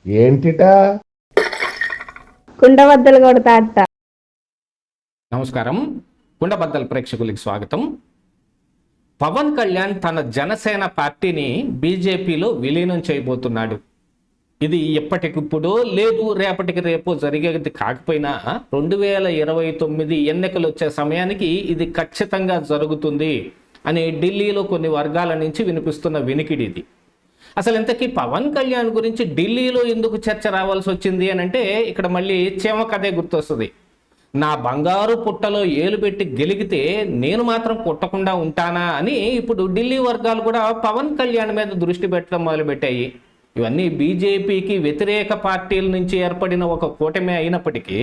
ఏంటిటా కుండబద్దలు కొడతా అత్త. నమస్కారం, కుండబద్దల ప్రేక్షకులకి స్వాగతం. పవన్ కళ్యాణ్ తన జనసేన పార్టీని బీజేపీలో విలీనం చేయబోతున్నాడు. ఇది ఎప్పటికిప్పుడు లేదు, రేపటికి రేపు జరిగేది కాకపోయినా 2029 ఎన్నికలు వచ్చే సమయానికి ఇది ఖచ్చితంగా జరుగుతుంది అని ఢిల్లీలో కొన్ని వర్గాల నుంచి వినిపిస్తున్న వినికిడి ఇది. అసలు ఇంతకీ పవన్ కళ్యాణ్ గురించి ఢిల్లీలో ఎందుకు చర్చ రావాల్సి వచ్చింది అని అంటే ఇక్కడ మళ్ళీ చీమ కథే గుర్తొస్తుంది. నా బంగారు పుట్టలో ఏలు పెట్టి గెలిగితే నేను మాత్రం పుట్టకుండా ఉంటానా అని ఇప్పుడు ఢిల్లీ వర్గాలు కూడా పవన్ కళ్యాణ్ మీద దృష్టి పెట్టడం మొదలుపెట్టాయి. ఇవన్నీ బీజేపీకి వ్యతిరేక పార్టీల నుంచి ఏర్పడిన ఒక కూటమి అయినప్పటికీ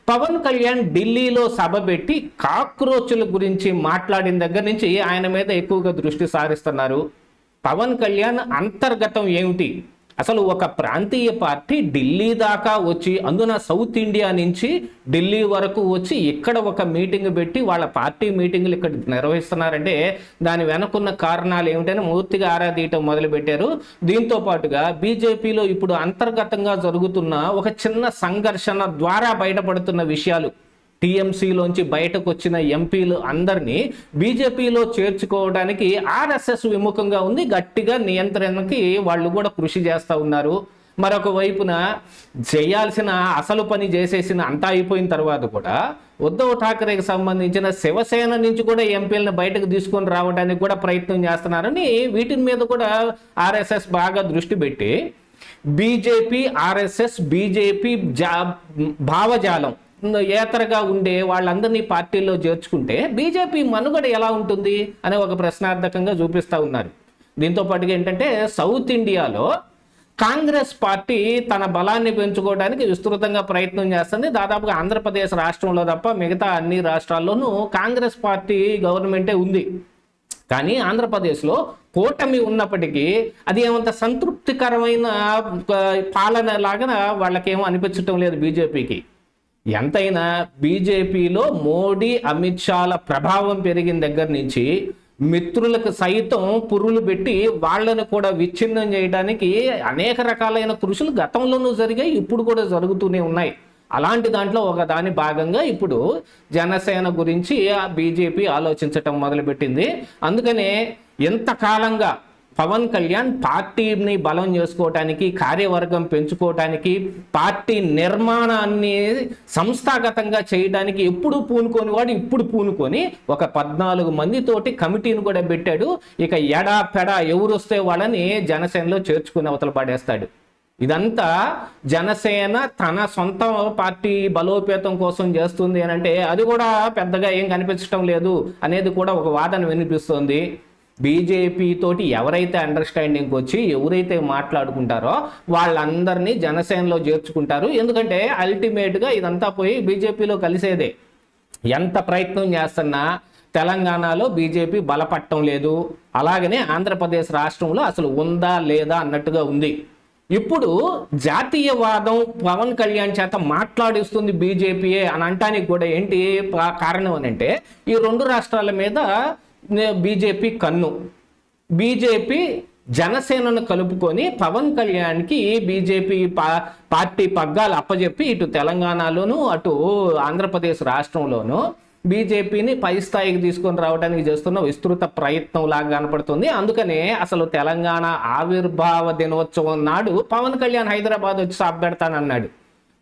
పవన్ కళ్యాణ్ ఢిల్లీలో సభ పెట్టి కాక్రోచుల గురించి మాట్లాడిన దగ్గర నుంచి ఆయన మీద ఎక్కువగా దృష్టి సారిస్తున్నారు. పవన్ కళ్యాణ్ అంతర్గతం ఏమిటి, అసలు ఒక ప్రాంతీయ పార్టీ ఢిల్లీ దాకా వచ్చి, అందున సౌత్ ఇండియా నుంచి ఢిల్లీ వరకు వచ్చి ఇక్కడ ఒక మీటింగ్ పెట్టి వాళ్ళ పార్టీ మీటింగ్లు ఇక్కడ నిర్వహిస్తున్నారంటే దాని వెనకున్న కారణాలు ఏమిటని పూర్తిగా ఆరాధీయటం మొదలుపెట్టారు. దీంతో పాటుగా బీజేపీలో ఇప్పుడు అంతర్గతంగా జరుగుతున్న ఒక చిన్న సంఘర్షణ ద్వారా బయటపడుతున్న విషయాలు, టీఎంసీలోంచి బయటకు వచ్చిన ఎంపీలు అందరినీ బీజేపీలో చేర్చుకోవడానికి ఆర్ఎస్ఎస్ విముఖంగా ఉంది. గట్టిగా నియంత్రణకి వాళ్ళు కూడా కృషి చేస్తూ ఉన్నారు. మరొక వైపున చేయాల్సిన అసలు పని చేసేసిన అంతా అయిపోయిన తర్వాత కూడా ఉద్ధవ్ ఠాకరేకి సంబంధించిన శివసేన నుంచి కూడా ఎంపీలను బయటకు తీసుకొని రావడానికి కూడా ప్రయత్నం చేస్తున్నారని వీటి మీద కూడా ఆర్ఎస్ఎస్ బాగా దృష్టి పెట్టి బీజేపీ ఆర్ఎస్ఎస్ బీజేపీ భావజాలం ఏతరగా ఉండే వాళ్ళందరినీ పార్టీల్లో చేర్చుకుంటే బీజేపీ మనుగడ ఎలా ఉంటుంది అనే ఒక ప్రశ్నార్థకంగా చూపిస్తూ ఉన్నారు. దీంతో పాటుగా ఏంటంటే సౌత్ ఇండియాలో కాంగ్రెస్ పార్టీ తన బలాన్ని పెంచుకోవడానికి విస్తృతంగా ప్రయత్నం చేస్తుంది. దాదాపుగా ఆంధ్రప్రదేశ్ రాష్ట్రంలో తప్ప మిగతా అన్ని రాష్ట్రాల్లోనూ కాంగ్రెస్ పార్టీ గవర్నమెంటే ఉంది. కానీ ఆంధ్రప్రదేశ్లో కూటమి ఉన్నప్పటికీ అది ఏమంత సంతృప్తికరమైన పాలన లాగా వాళ్ళకేమో అనిపించటం లేదు బీజేపీకి. ఎంతైనా బీజేపీలో మోడీ అమిత్ షాల ప్రభావం పెరిగిన దగ్గర నుంచి మిత్రులకు సైతం పురులు పెట్టి వాళ్ళను కూడా విచ్ఛిన్నం చేయడానికి అనేక రకాలైన కృషులు గతంలోనూ జరిగాయి, ఇప్పుడు కూడా జరుగుతూనే ఉన్నాయి. అలాంటి దాంట్లో ఒక దాని భాగంగా ఇప్పుడు జనసేన గురించి బీజేపీ ఆలోచించటం మొదలుపెట్టింది. అందుకనే ఎంతకాలంగా పవన్ కళ్యాణ్ పార్టీని బలం చేసుకోవటానికి, కార్యవర్గం పెంచుకోవటానికి, పార్టీ నిర్మాణాన్ని సంస్థాగతంగా చేయడానికి ఎప్పుడు పూనుకొని వాడు ఇప్పుడు పూనుకొని ఒక 14 మందితోటి కమిటీని కూడా పెట్టాడు. ఇక ఎడా పెడా ఎవరు వస్తే వాళ్ళని జనసేనలో చేర్చుకుని అవతల పడేస్తాడు. ఇదంతా జనసేన తన సొంత పార్టీ బలోపేతం కోసం చేస్తుంది అని అంటే అది కూడా పెద్దగా ఏం కనిపించడం లేదు అనేది కూడా ఒక వాదన వినిపిస్తోంది. బీజేపీ తోటి ఎవరైతే అండర్స్టాండింగ్కి వచ్చి ఎవరైతే మాట్లాడుకుంటారో వాళ్ళందరినీ జనసేనలో చేర్చుకుంటారు. ఎందుకంటే అల్టిమేట్గా ఇదంతా పోయి బీజేపీలో కలిసేదే. ఎంత ప్రయత్నం చేస్తున్నా తెలంగాణలో బీజేపీ బలపడటం లేదు, అలాగనే ఆంధ్రప్రదేశ్ రాష్ట్రంలో అసలు ఉందా లేదా అన్నట్టుగా ఉంది. ఇప్పుడు జాతీయవాదం పవన్ కళ్యాణ్ చేత మాట్లాడిస్తుంది బీజేపీయే అని అంటానికి కూడా ఏంటి కారణం అని అంటే ఈ రెండు రాష్ట్రాల మీద బీజేపీ కన్ను. బీజేపీ జనసేనను కలుపుకొని పవన్ కళ్యాణ్కి బీజేపీ పార్టీ పగ్గాలు అప్పజెప్పి ఇటు తెలంగాణలోను అటు ఆంధ్రప్రదేశ్ రాష్ట్రంలోనూ బీజేపీని పై స్థాయికి తీసుకొని రావడానికి చేస్తున్న విస్తృత ప్రయత్నం లాగా కనపడుతుంది. అందుకనే అసలు తెలంగాణ ఆవిర్భావ దినోత్సవం నాడు పవన్ కళ్యాణ్ హైదరాబాద్ వచ్చి సభ పెడతానన్నాడు.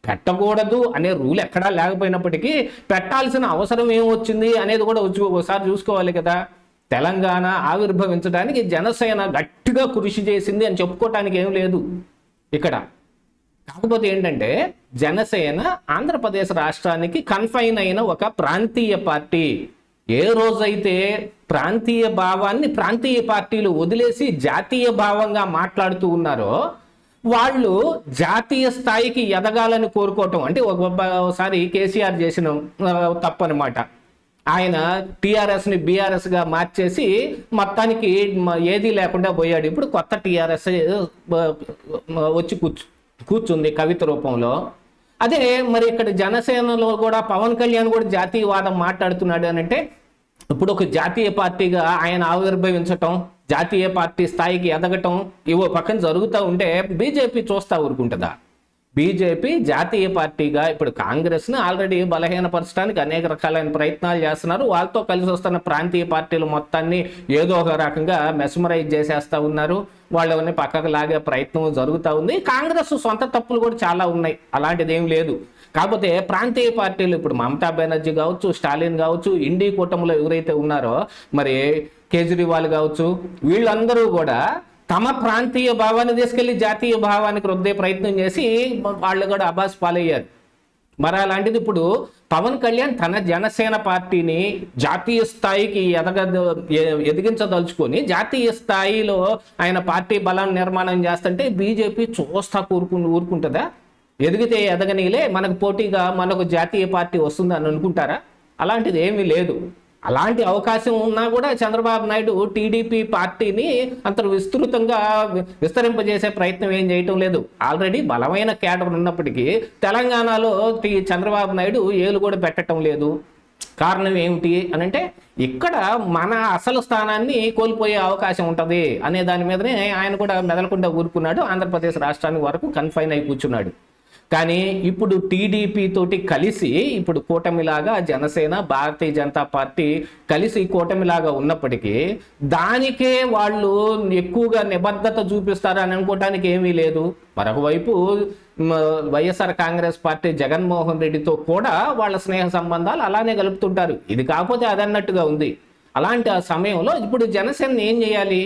పెట్టకూడదు అనే రూల్ ఎక్కడా లేకపోయినప్పటికీ పెట్టాల్సిన అవసరం ఏమొచ్చింది అనేది కూడా ఒకసారి చూసుకోవాలి కదా. తెలంగాణ ఆవిర్భవించడానికి జనసేన గట్టిగా కృషి చేసింది అని చెప్పుకోవటానికి ఏం లేదు ఇక్కడ. కాకపోతే ఏంటంటే జనసేన ఆంధ్రప్రదేశ్ రాష్ట్రానికి కన్ఫైన్ అయిన ఒక ప్రాంతీయ పార్టీ. ఏ రోజైతే ప్రాంతీయ భావాన్ని ప్రాంతీయ పార్టీలు వదిలేసి జాతీయ భావంగా మాట్లాడుతూ ఉన్నారో వాళ్ళు జాతీయ స్థాయికి ఎదగాలని కోరుకోవటం అంటే ఒకసారి కేసీఆర్ చేసిన తప్పనమాట. ఆయన టీఆర్ఎస్ని బీఆర్ఎస్గా మార్చేసి మొత్తానికి ఏదీ లేకుండా పోయాడు. ఇప్పుడు కొత్త టీఆర్ఎస్ వచ్చి కూర్చుంది కవిత రూపంలో. అదే మరి ఇక్కడ జనసేనలో కూడా పవన్ కళ్యాణ్ కూడా జాతీయవాదం మాట్లాడుతున్నాడు అని అంటే ఇప్పుడు ఒక జాతీయ పార్టీగా ఆయన ఆవిర్భవించటం జాతీయ పార్టీ స్థాయికి ఎదగటం ఇవో పక్కన జరుగుతూ ఉంటే బీజేపీ చూస్తా ఊరుకుంటుందా? బీజేపీ జాతీయ పార్టీగా ఇప్పుడు కాంగ్రెస్ని ఆల్రెడీ బలహీనపరచడానికి అనేక రకాలైన ప్రయత్నాలు చేస్తున్నారు. వాళ్ళతో కలిసి వస్తున్న ప్రాంతీయ పార్టీలు మొత్తాన్ని ఏదో ఒక రకంగా మెస్మరైజ్ చేసేస్తూ ఉన్నారు. వాళ్ళని పక్కకు లాగే ప్రయత్నం జరుగుతూ ఉంది. కాంగ్రెస్ సొంత తప్పులు కూడా చాలా ఉన్నాయి, అలాంటిది ఏం లేదు. కాకపోతే ప్రాంతీయ పార్టీలు ఇప్పుడు మమతా బెనర్జీ కావచ్చు, స్టాలిన్ కావచ్చు, ఇండీ కూటమిలో ఎవరైతే ఉన్నారో మరి కేజ్రీవాల్ కావచ్చు, వీళ్ళందరూ కూడా తమ ప్రాంతీయ భావాన్ని తీసుకెళ్లి జాతీయ భావానికి రుద్దే ప్రయత్నం చేసి వాళ్ళు కూడా అబాస్ పాలయ్యారు. మరి అలాంటిది ఇప్పుడు పవన్ కళ్యాణ్ తన జనసేన పార్టీని జాతీయ స్థాయికి ఎదిగించదలుచుకొని జాతీయ స్థాయిలో ఆయన పార్టీ బలాన్ని నిర్మాణం చేస్తుంటే బీజేపీ చూస్తా ఊరుకుంటుందా? ఎదిగితే ఎదగనీలే, మనకు పోటీగా మనకు జాతీయ పార్టీ వస్తుందని అనుకుంటారా? అలాంటిది ఏమీ లేదు. అలాంటి అవకాశం ఉన్నా కూడా చంద్రబాబు నాయుడు టీడీపీ పార్టీని అంత విస్తృతంగా విస్తరింపజేసే ప్రయత్నం ఏం చేయటం లేదు. ఆల్రెడీ బలమైన కేడర్ ఉన్నప్పటికీ తెలంగాణలో చంద్రబాబు నాయుడు ఏలు కూడా పెట్టడం లేదు. కారణం ఏమిటి అనంటే ఇక్కడ మన అసలు స్థానాన్ని కోల్పోయే అవకాశం ఉంటుంది అనే దాని మీదనే ఆయన కూడా మెదలకుండా ఊరుకున్నాడు. ఆంధ్రప్రదేశ్ రాష్ట్రానికి వరకు కన్ఫైన్ అయి కూర్చున్నాడు. కానీ ఇప్పుడు టీడీపీ తోటి కలిసి ఇప్పుడు కూటమిలాగా జనసేన, భారతీయ జనతా పార్టీ కలిసి కూటమిలాగా ఉన్నప్పటికీ దానికే వాళ్ళు ఎక్కువగా నిబద్ధత చూపిస్తారు అని అనుకోవడానికి ఏమీ లేదు. మరొక వైపు వైఎస్ఆర్ కాంగ్రెస్ పార్టీ జగన్మోహన్ రెడ్డితో కూడా వాళ్ళ స్నేహ సంబంధాలు అలానే కలుపుతుంటారు. ఇది కాకపోతే అదన్నట్టుగా ఉంది. అలాంటి ఆ సమయంలో ఇప్పుడు జనసేన ఏం చేయాలి?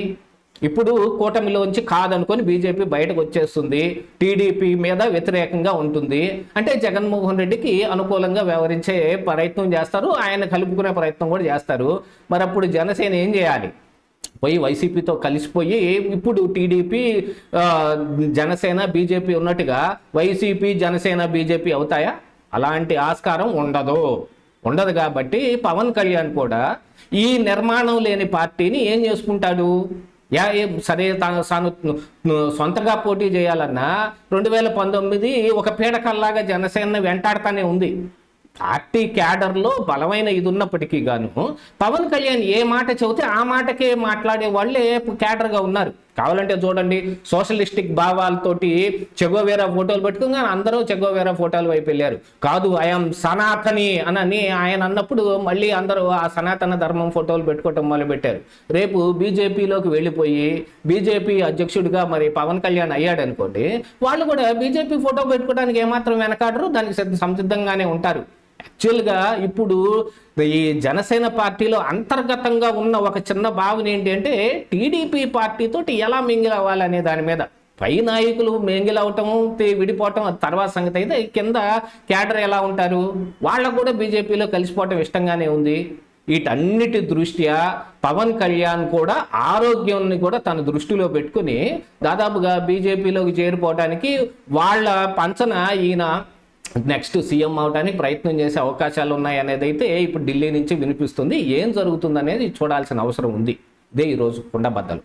ఇప్పుడు కూటమిలోంచి కాదనుకొని బీజేపీ బయటకు వచ్చేస్తుంది, టీడీపీ మీద వ్యతిరేకంగా ఉంటుంది అంటే జగన్మోహన్ రెడ్డికి అనుకూలంగా వ్యవహరించే ప్రయత్నం చేస్తారు, ఆయన కలుపుకునే ప్రయత్నం కూడా చేస్తారు. మరి అప్పుడు జనసేన ఏం చేయాలి? పోయి వైసీపీతో కలిసిపోయి ఇప్పుడు టీడీపీ, జనసేన, బీజేపీ ఉన్నట్టుగా వైసీపీ, జనసేన, బీజేపీ అవుతాయా? అలాంటి ఆస్కారం ఉండదు. కాబట్టి పవన్ కళ్యాణ్ కూడా ఈ నిర్మాణం లేని పార్టీని ఏం చేసుకుంటాడు? సరే తాను సొంతగా పోటీ చేయాలన్నా 2019 ఒక పీడకల్లాగా జనసేన వెంటాడుతూనే ఉంది. పార్టీ క్యాడర్లో బలమైన ఇది ఉన్నప్పటికీ గాను పవన్ కళ్యాణ్ ఏ మాట చెబితే ఆ మాటకే మాట్లాడే వాళ్ళే క్యాడర్గా ఉన్నారు. కావాలంటే చూడండి, సోషలిస్టిక్ భావాలతోటి చెగోవేరా ఫోటోలు పెట్టుకుని అందరూ చెగోవేరా ఫోటోల వైపు వెళ్ళారు. కాదు ఐఎమ్ సనాతని అని ఆయన అన్నప్పుడు మళ్ళీ అందరూ ఆ సనాతన ధర్మం ఫోటోలు పెట్టుకోవటం మొదలుపెట్టారు. రేపు బీజేపీలోకి వెళ్ళిపోయి బీజేపీ అధ్యక్షుడిగా మరి పవన్ కళ్యాణ్ అయ్యాడు అనుకోండి, వాళ్ళు కూడా బీజేపీ ఫోటో పెట్టుకోవడానికి ఏమాత్రం వెనకాడరు, దానికి సంసిద్ధంగానే ఉంటారు. యాక్చువల్గా ఇప్పుడు ఈ జనసేన పార్టీలో అంతర్గతంగా ఉన్న ఒక చిన్న భావన ఏంటి అంటే టీడీపీ పార్టీతో ఎలా మింగిల్ అవ్వాలనే దాని మీద. పై నాయకులు మింగిల్ అవటం, విడిపోవటం అది తర్వాత సంగతి. అయితే కింద క్యాడర్ ఎలా ఉంటారు? వాళ్ళకు కూడా బీజేపీలో కలిసిపోవటం ఇష్టంగానే ఉంది. వీటన్నిటి దృష్ట్యా పవన్ కళ్యాణ్ కూడా ఆరోగ్యాన్ని కూడా తన దృష్టిలో పెట్టుకుని దాదాపుగా బీజేపీలోకి చేరిపోవడానికి వాళ్ళ పంచన ఈయన నెక్స్ట్ సీఎం అవడానికి ప్రయత్నం చేసే అవకాశాలు ఉన్నాయి అనేది అయితే ఇప్పుడు ఢిల్లీ నుంచి వినిపిస్తుంది. ఏం జరుగుతుంది అనేది చూడాల్సిన అవసరం ఉంది. ఇదే ఈరోజు కుండబద్దలు.